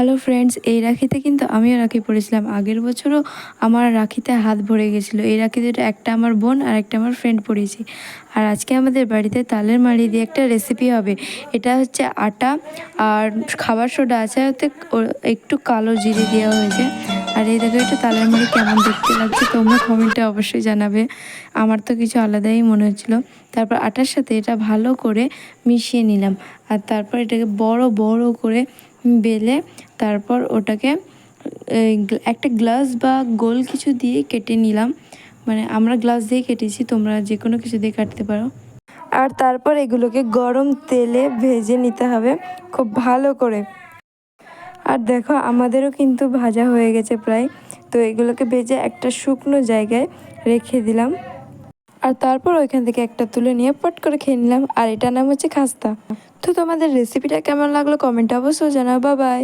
Hello friends, এই রাখিতে কিন্তু আমিও রাখি পড়েছিলাম। আগের বছরও আমার রাখিতে হাত ভরে গেছিলো। এই রাখি দুটো একটা আমার বোন আর একটা আমার ফ্রেন্ড পড়িয়েছি। আর আজকে আমাদের বাড়িতে তালের মাড়ি দিয়ে একটা রেসিপি হবে। এটা হচ্ছে আটা আর খাবার সোডা আছে, ওতে একটু কালো জিরে দেওয়া হয়েছে। আর এই দেখো এটা তালের মাড়ি কেমন দেখতে লাগছে তোমরা কমেন্টে অবশ্যই জানাবে। আমার তো কিছু আলাদাই মনে হচ্ছিলো। তারপর আটার সাথে এটা ভালো করে মিশিয়ে নিলাম। আর তারপর এটাকে বড় বড় করে বেলে তারপর ওটাকে একটা গ্লাস বা গোল কিছু দিয়ে কেটে নিলাম। মানে আমরা গ্লাস দিয়ে কেটেছি, তোমরা যে কোনো কিছু দিয়ে কাটতে পারো। আর তারপর এগুলোকে গরম তেলে ভেজে নিতে হবে খুব ভালো করে। আর দেখো আমাদেরও কিন্তু ভাজা হয়ে গেছে প্রায়। তো এগুলোকে ভেজে একটা শুকনো জায়গায় রেখে দিলাম। আর তারপর ওইখান থেকে একটা তুলে নিয়ে পট করে খেয়ে নিলাম। আর এটার নাম হচ্ছে খাস্তা। তো তোমাদের রেসিপিটা কেমন লাগলো কমেন্টে অবশ্যই জানাও। Bye bye.